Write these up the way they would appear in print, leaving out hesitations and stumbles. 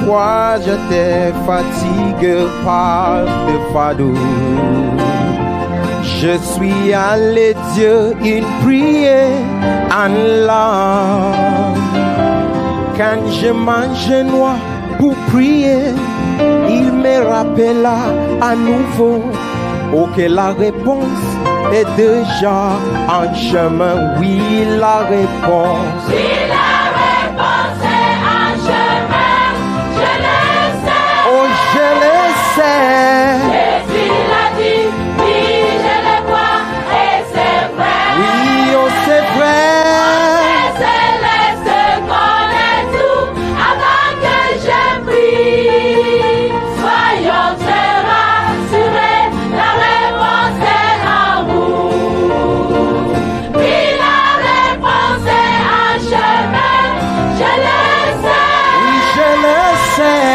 fois j'étais fatigué par le fardeau, je suis allé Dieu une prière en langue. Quand je m'agenouille pour prier, il me rappela à nouveau que la réponse est déjà en chemin. Oui, la réponse. Oui, la réponse est en chemin. Je le sais. Oh, je le sais. Jésus l'a dit. Oui, je le vois et c'est vrai. Oui, oh, c'est vrai. Céleste connaît tout avant que je prie. Soyons très rassurés, la réponse est en vous. Oui, la réponse est en chemin, je le sais. Oui, je le sais.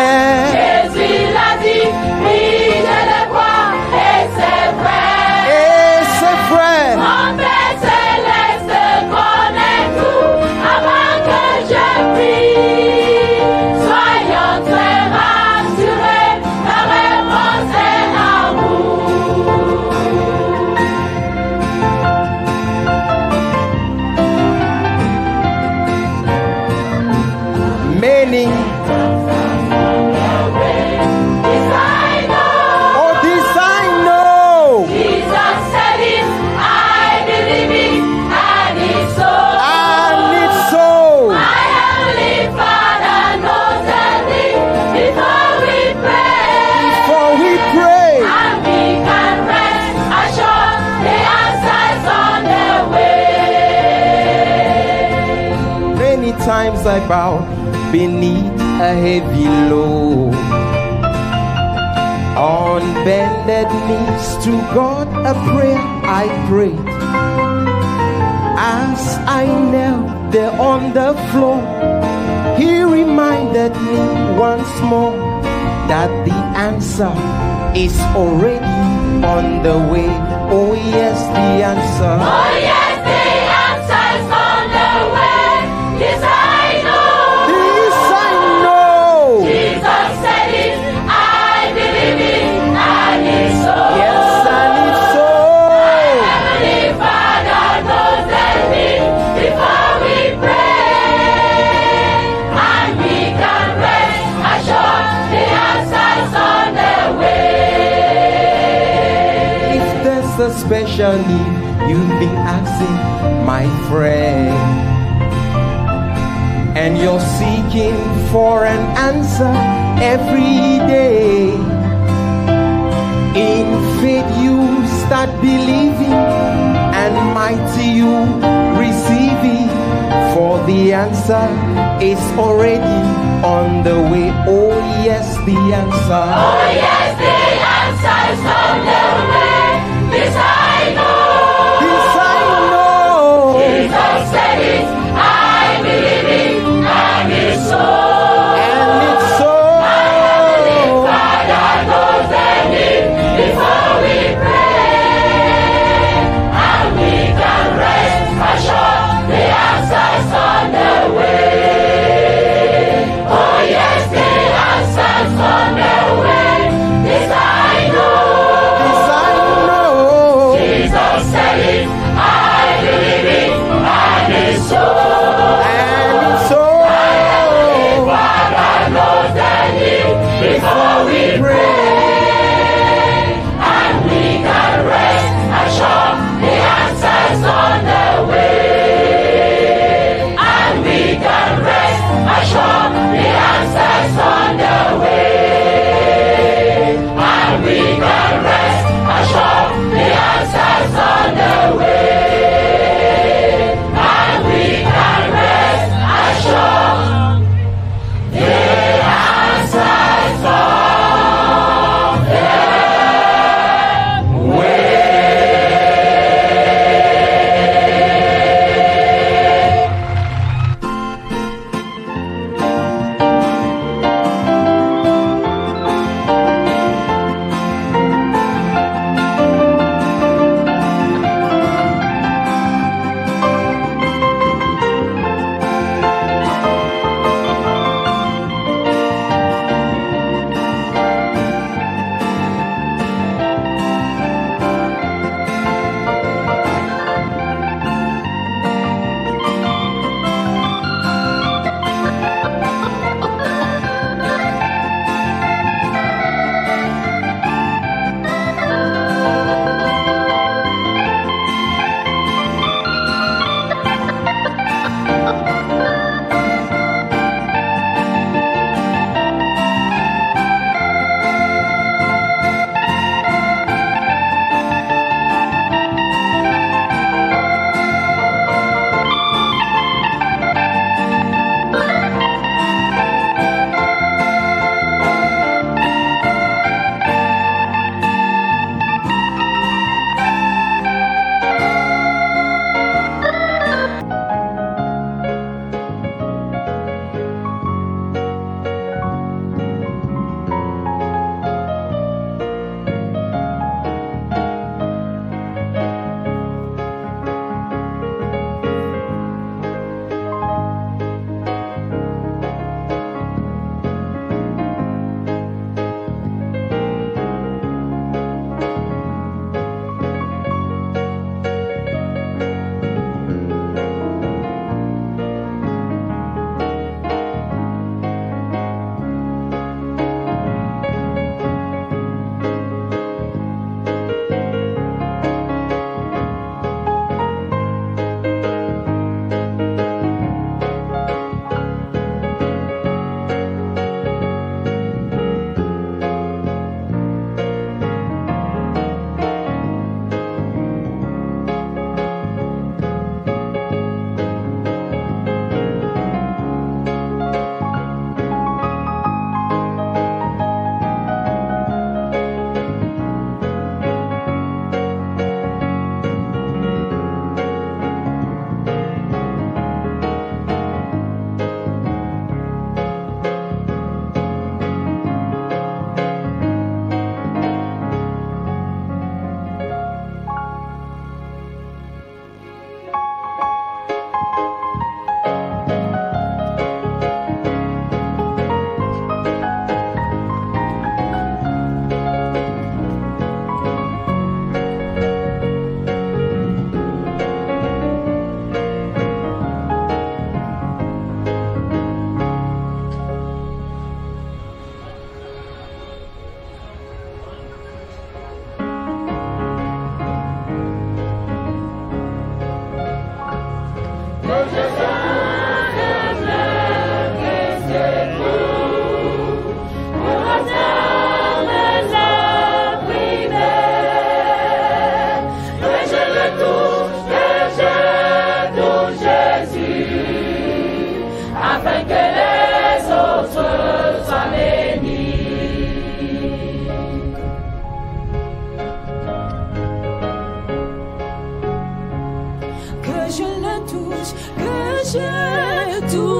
Jésus l'a dit, oui, je le vois et c'est vrai. Et c'est vrai. Mon Père céleste connaît tout avant que je prie. Soyons très rassurés, la réponse est en vous. Many, This I know, oh, this I know. Jesus said it, I believe it, and it's so. And it's so. My Heavenly Father knows everything before we pray. For we pray. And we can rest assured the answers on the way. Many times I bow beneath a heavy load. On bended knees to God a prayer I prayed. As I knelt there on the floor, He reminded me once more that the answer is already on the way. Oh yes, the answer. Oh yes, the answer's on the way. Yes, I know. This I know. Jesus said it, I believe it, and it's so. Yes, and it's so. Heavenly Father knows everything before we pray. And we can rest assured the answer's on the way. If there's a special need you've been asking, my friend, and you're seeking for an answer every day, in faith you start believing, and mighty you receiving, for the answer is already on the way. Oh yes, the answer. Oh yes, the answer's on the way. This I know. This I know. Jesus said it, I believe it, and it's so. And it's so. Father knows the need before we pray. And we can rest assured the answer's on the way. Oh yes, the answer's on the way. This I know. This I know. Jesus said it, I believe it, and it's so. And it's so. Father knows the need before we pray. And we can rest assured the answer's on the way. And we can rest assured the answer's on the way. And we can rest assured the answer's on the way.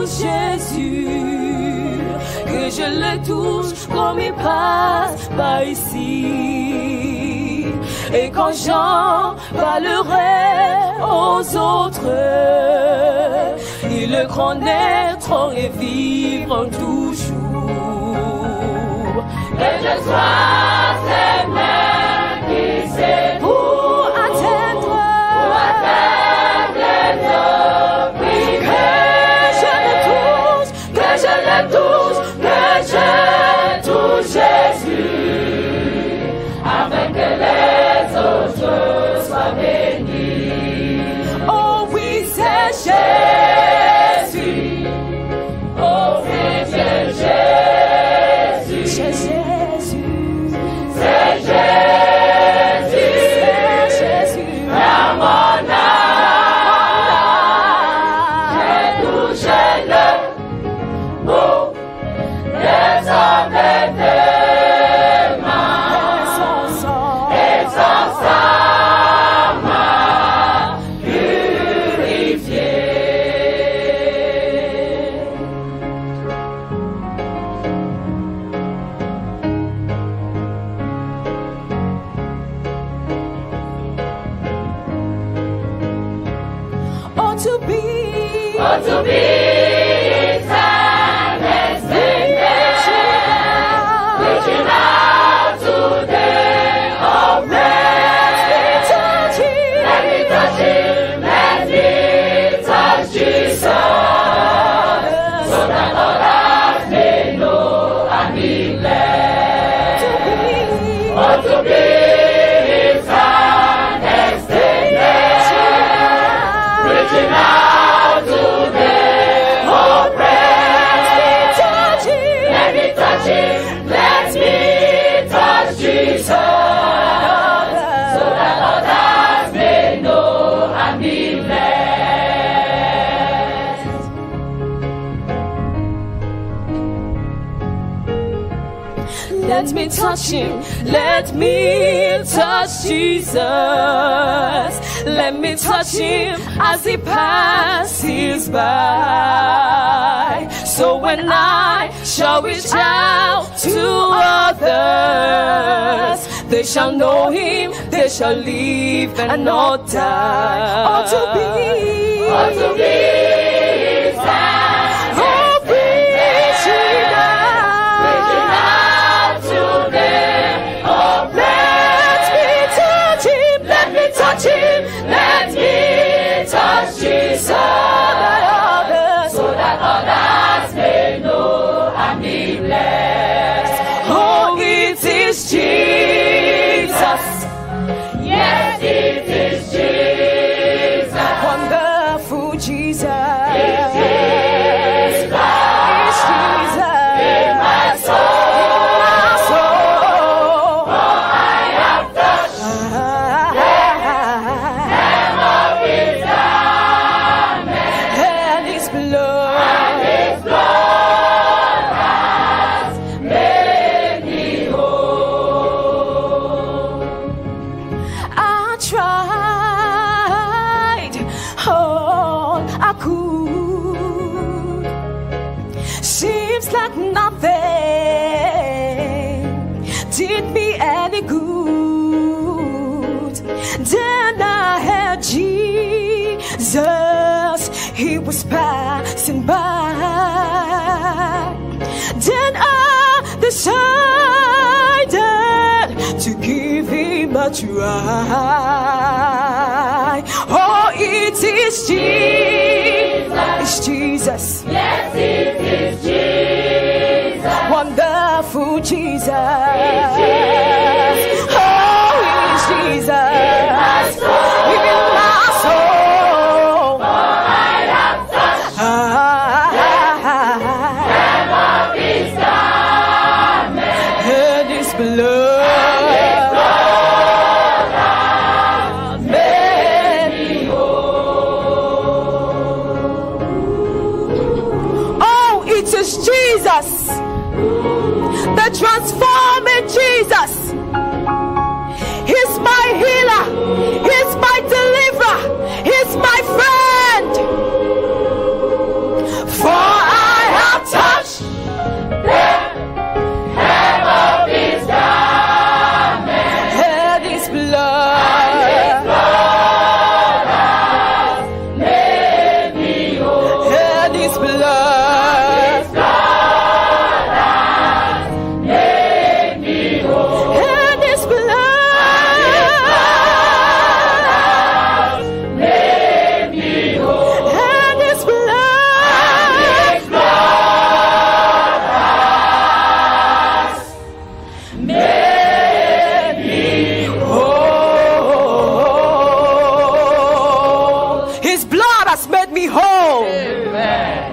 touche Jésus, que je le touche comme il passe par ici. Et quand j'en parlerai aux autres, ils le connaîtront et vivront toujours. Que je sois ces mains qui s'écoulent pour atteindre les opprimés. Que je le touche Jésus, afin que les autres soient bénis. Oh oui, c'est Jésus. Oh oui, c'est Jésus. C'est Jésus. C'est Jésus. C'est Jésus. À mon âme, j'ai touché le bout des hommes et des mains. Et son sang m'a purifié. Oh, to be His hand extended, reaching out today. Oh, let me touch Him, let me touch Him, let me touch Jesus, so that others may know and be blessed. To be His hand extended, reaching out today. Oh, let me touch Him, let me touch Him, let me touch Jesus, so that others may know and be blessed. Let me touch Him, let me touch Jesus. Let me touch Him as He passes by. So when I shall reach out to others, they shall know Him, they shall live and not die. Oh, to be His hand, oh, reaching out today. Oh, let me touch Him, let me touch Him, let me touch Jesus, so that others may know and be blessed. Oh, it is Jesus. Yes, it is Jesus. Wonderful Jesus. It's Jesus. It's Jesus. In my soul. In my soul. For I have touched hem of His garment, and His blood. And His blood has made me whole. I tried all I could. Seems like nothing did me any good. Then I had Jesus, He was passing by. Then I decided to give Him a try. Oh, it is Jesus. It's Jesus. Yes, it is Jesus. Wonderful Jesus. It's Jesus. Oh, it's Jesus. In my soul. In my soul. For I have touched hem of His garment, and His blood. Jesus, the transforming Jesus. Amen.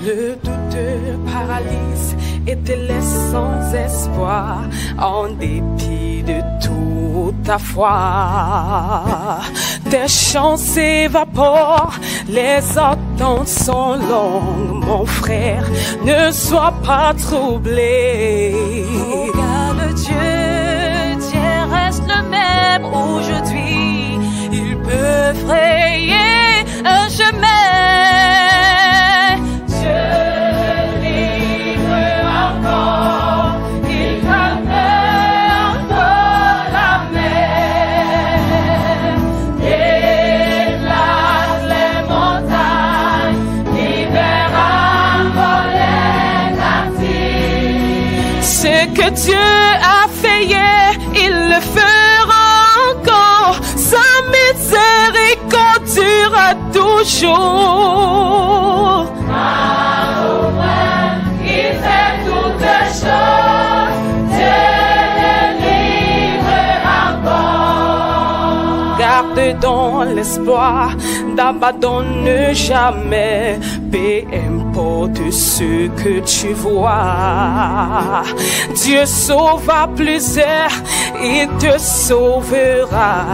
Le doute paralyse et te laisse sans espoir en dépit de toute ta foi. Tes chants s'évaporent, les attentes sont longues, mon frère, ne sois pas troublé. Regarde Dieu, Dieu reste le même aujourd'hui, il peut frayer un chemin. Que Dieu a fait hier, il le fera encore. Sa miséricorde durera toujours. Il fait toutes choses, Dieu le livre encore. Garde dans l'espoir, n'abandonne jamais, peu importe ce que tu vois. Dieu sauva plusieurs, il te sauvera,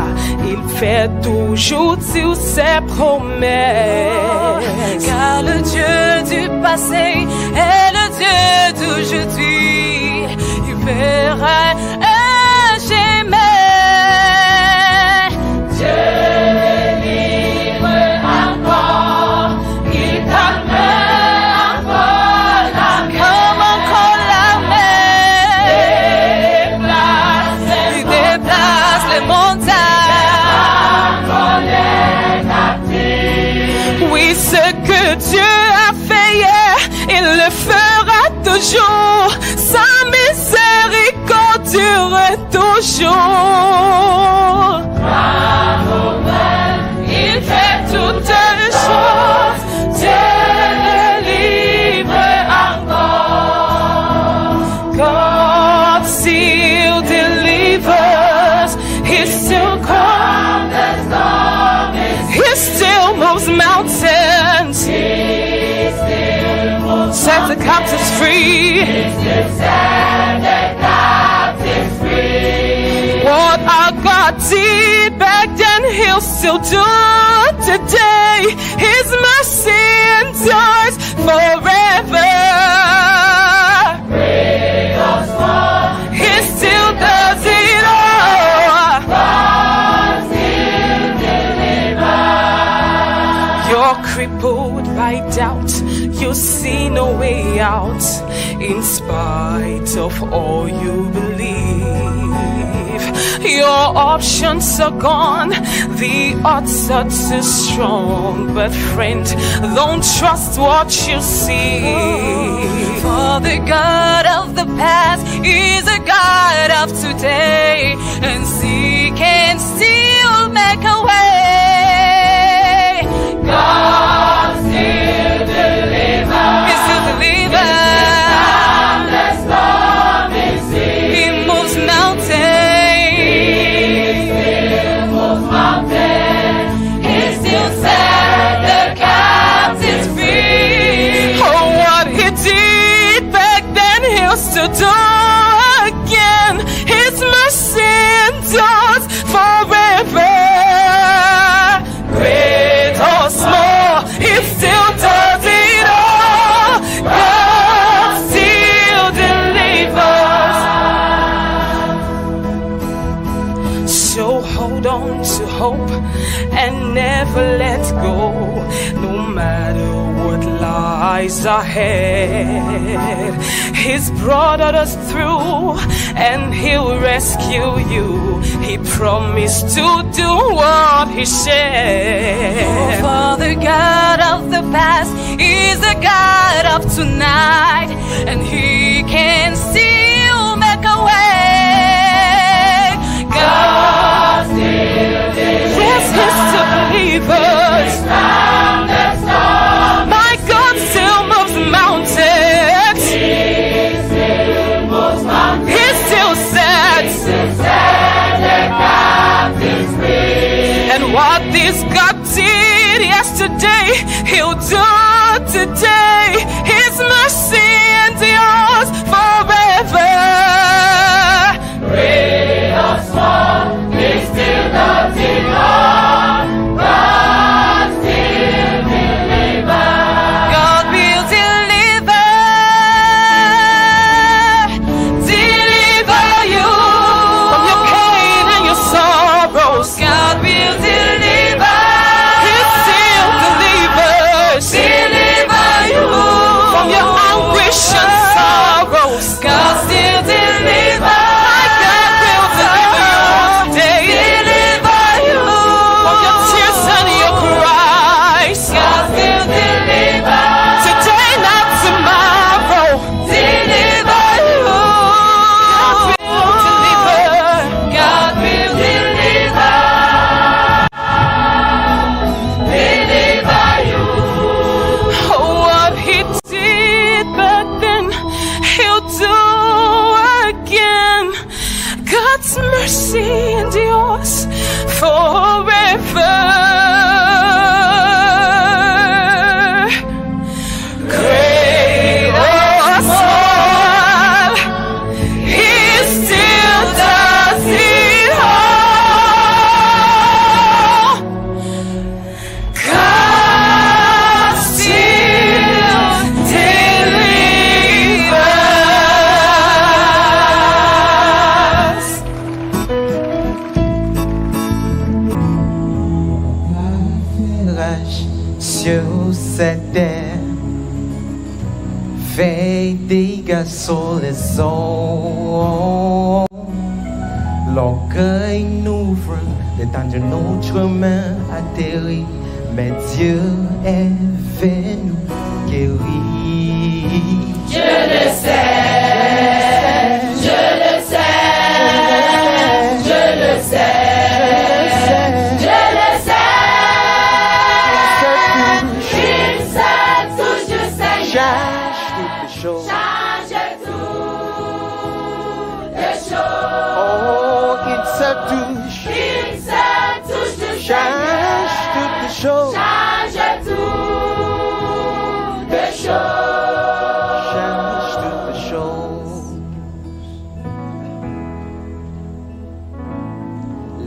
il fait toujours sur ses promesses. Car le Dieu du passé est le Dieu d'aujourd'hui, il fera un chemin. Dieu a fait hier, il le fera toujours. Sa miséricorde dure toujours. Il fait toutes choses, Dieu le livre encore. God still delivers, He still calms the storm, He still moves mountains. Set the captives free. Set the captives free. What our God did back then, He'll still do today. His mercy endures forever. Great or small, He still does it all. God still delivers. You're crippled by doubt, you see no way out, in spite of all you believe. Your options are gone, the odds are too strong. But friend, don't trust what you see, for Father God of the past is a God of today, and He can still make a way. God still delivers. He still delivers. He moves mountains. He still set the captives free. Oh, what He did back then, He'll still do again. His mercy endures forever. Great or small, He still does it all. God still delivers. So hold on to hope and never let go, no matter what lies ahead. He's brought us through and He'll rescue you. He promised to do what He said. Oh, Father God of the past is the God of tonight, and He can still make a way. God still delivers. Yes, He still delivers. My God still moves mountains. He still sets the captives free. And what this God did yesterday, He'll do today. His mercy endures forever. Great or small, He still does it all. God still delivers. God will deliver. Deliver you from your pain and your sorrows. God will deliver. He still delivers. Deliver you from your anguish and sorrows. God still delivers. My God will deliver you today. Deliver you from your tears and your cries. God still delivers. Today, not tomorrow. Deliver you. God will deliver. God will deliver. Deliver you. Oh, what He did back then, He'll do again. God's mercy endures forever. Great or small, He still does it all. God still delivers. Sur cette terre, veille des gars sur les eaux. L'orgueil nous ouvre, d'étendre notre main atterrit, mais Dieu est venu guérir. Je le sais, je le sais, je le sais, je le sais. Une seule touche du Seigneur Change toutes les choses. change toutes les choses. Oh, une seule touche. Une seule touche du Change Seigneur toutes les choses. change toutes les choses. Change toutes les choses.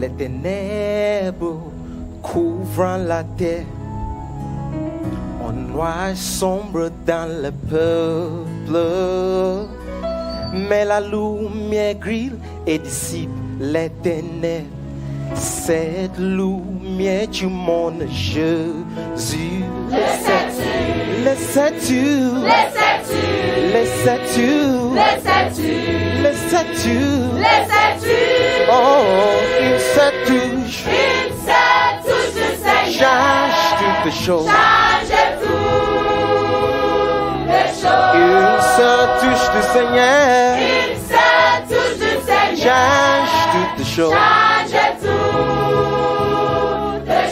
Les ténèbres couvrant la terre, en noir sombre dans le peuple, mais la lumière grille et dissipe les ténèbres. Cette lumière du monde, Jésus, Le sais-tu, le sais-tu, le sais-tu, le sais-tu, le sais-tu, le sais-tu, le sais-tu. oh, une seule touche, Une seule touche du Seigneur change toutes les choses. change toutes les choses. Une seule touche, du Seigneur. Il se touche du Seigneur. Change toutes choses. Change toutes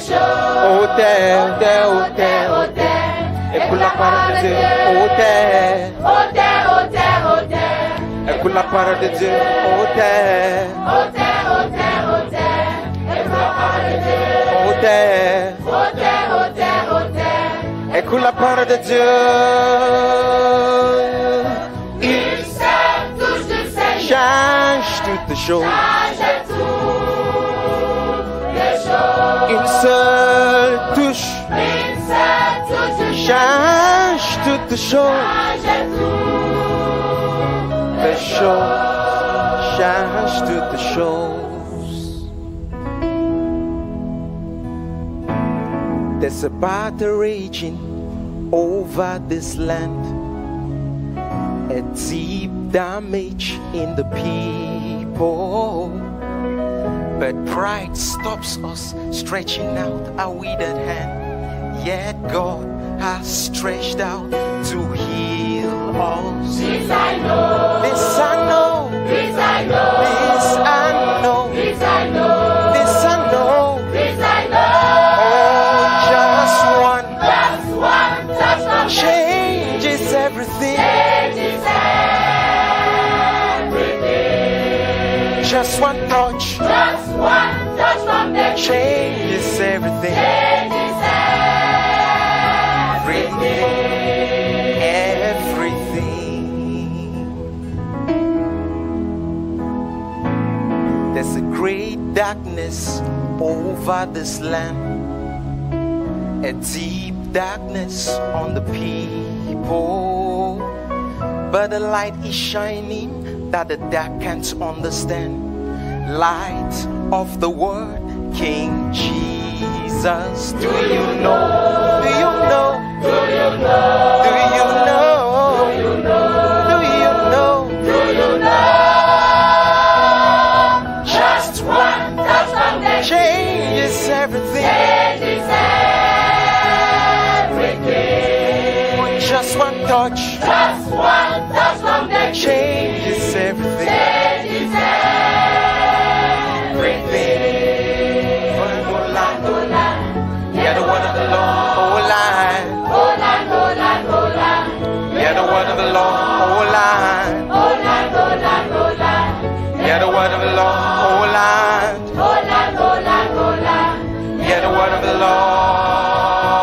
choses. Au terre, au terre, au terre. écoute la parole de Dieu. Au terre, Au terre, au terre, au terre. écoute la parole de Dieu. Au terre, Au terre, au terre, au terre. Écoute la parole de Dieu. au terre, Au terre, au terre, au terre. écoute la parole de Dieu. Il se touche du Seigneur. Change toutes choses. Change toutes les choses. Une seule touche. Une seule touche du Change toutes choses. Change toutes Les choses. Change toutes choses. There's a battle raging over this land. A deep damage in the people. But pride stops us stretching out our withered hand. Yet God has stretched out to heal us. This I know. This I know. This I know. This I know. This I know. This I know. This I know. Oh, just one Just one touch from the changes everything. changes everything. Just one touch Just one touch from the changes everything. changes everything. Everything. There's a great darkness over this land. A deep darkness on the people. But the light is shining that the dark can't understand. Light of the word, King Jesus. Do you know? Do you know? Do you know? Do you know? Do you know? Do you know? Do you know? Just one touch from the Changes everything. changes everything. Just one touch Just one touch from the changes everything. changes everything. For the whole line. Oh land, Yeah, the word of the Lord. Whole line. oh land, oh land, oh land. Yeah, the word of the Lord. Whole line. Oh land, oh land, oh land. Yeah, the word of the Lord. Whole line. Oh land, oh land, oh land. Yeah, the word of the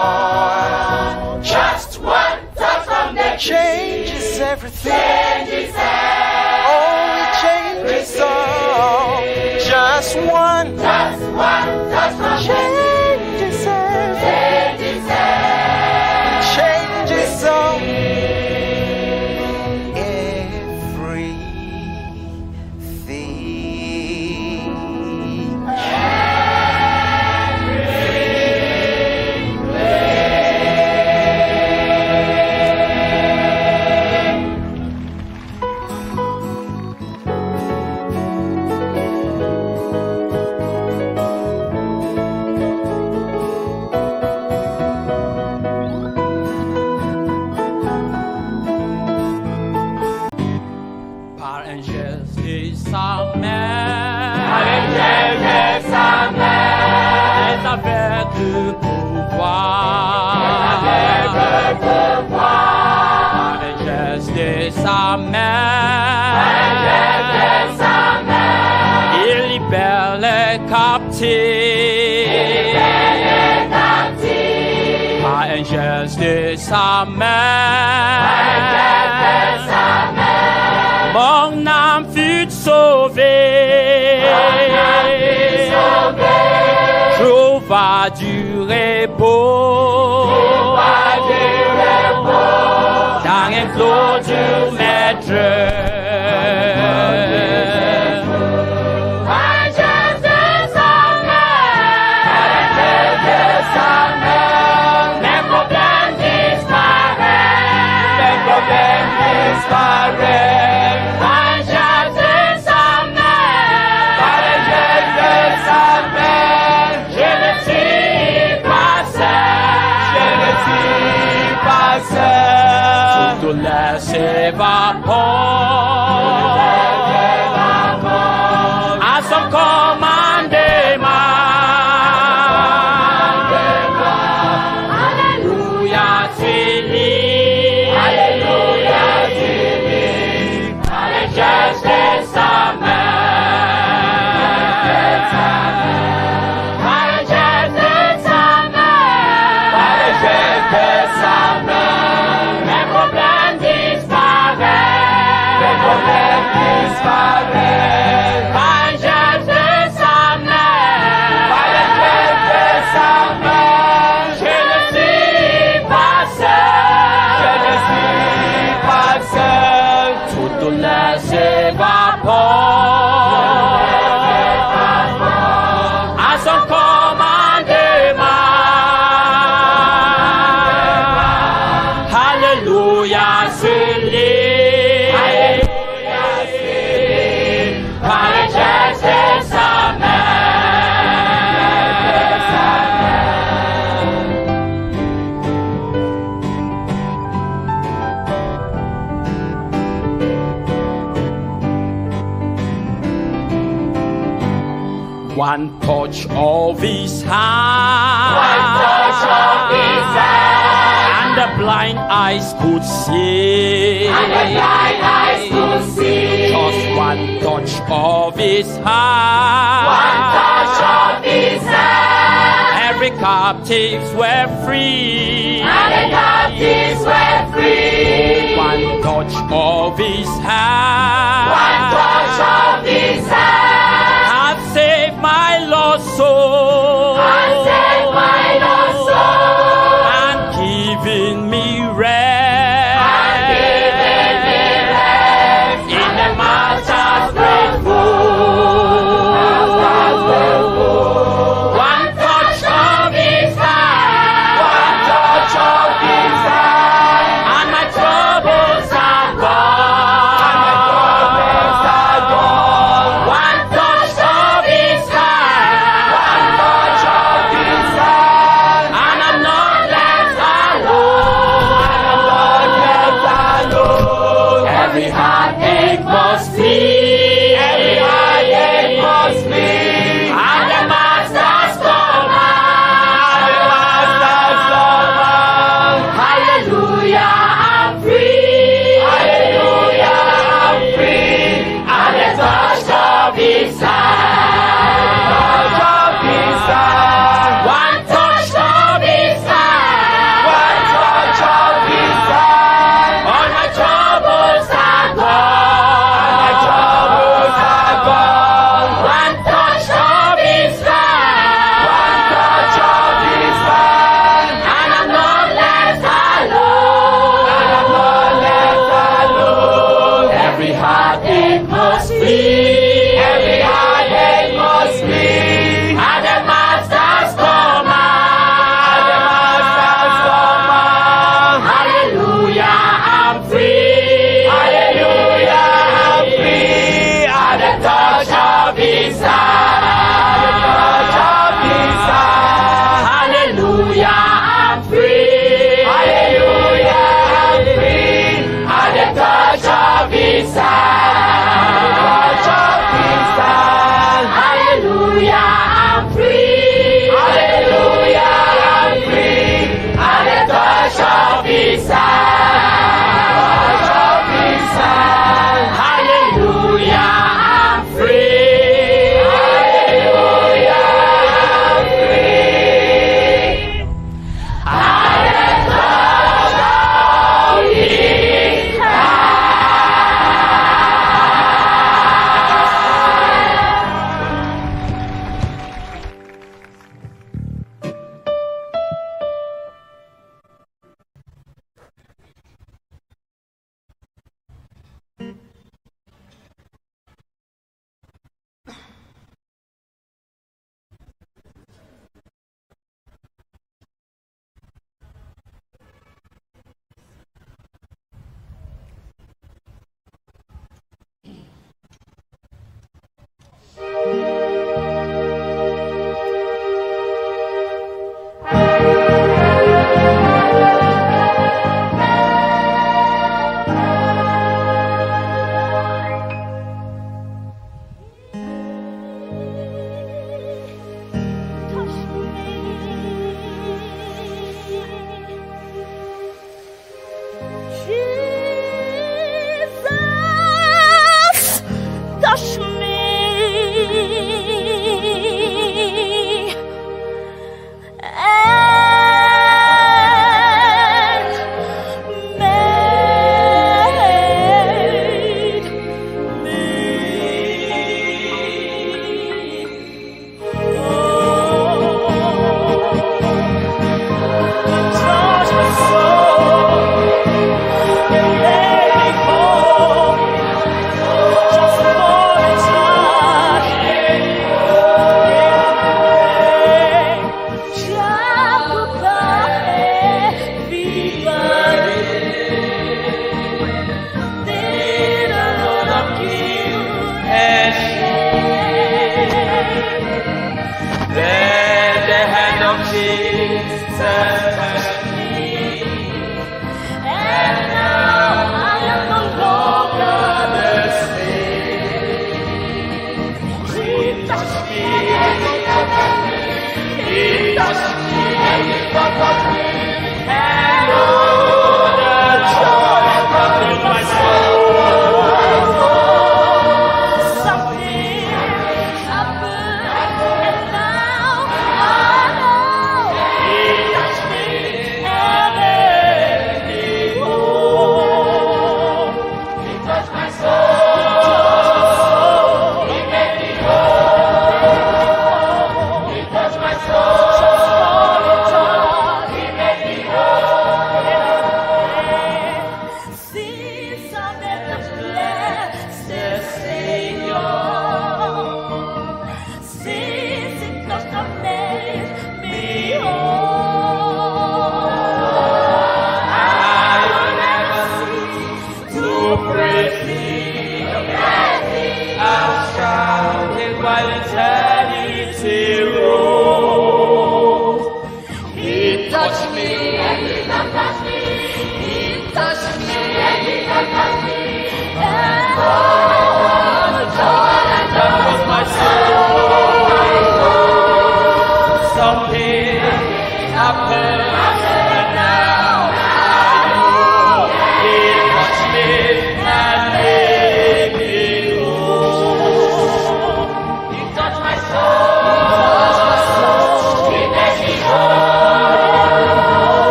Lord. Just one touch from the Changes everything. changes Oh, it changes all. Just one Just one touch from the changes everything. changes Changes all. Everything. Par un geste de sa main, est avec le pouvoir. Par un geste de sa main, il libère les captifs. Par un geste de sa main, mon âme fut sauvée. Trouva du repos. Dans un flot du maître. Mes problèmes disparaissent. Mes problèmes disparaissent. Par le geste de sa main. Par le geste de sa main. Je ne suis pas seul. Je ne suis pas seul. Toutes les s'évapore à son commandement. Alléluia, c'est lui. Alléluia, c'est lui. Par les gestes de sa main. Par les gestes de sa main. Par les gestes de sa main. Les problèmes disparaissent. Les problèmes disparaissent. Par les gestes de sa main. Par les gestes de sa main. Je ne suis pas seul. Je ne suis pas seul. Toute douleur s'évapore à son commandement. Alléluia, c'est lui. Alléluia, c'est lui. Par les gestes de sa main. One touch of his hand. One touch of his hand. And the blind eyes could see. And the blind eyes could see. Just one touch of his hand. One touch of his hand. Every captives were free. And the captives were free. One touch of his hand. One touch of his hand. Have saved my lost soul. Have saved my lost soul. And given me rest. And given me rest. In the Master's great one touch of his hand. One touch of his hand. And my troubles are gone. And my troubles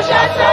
Just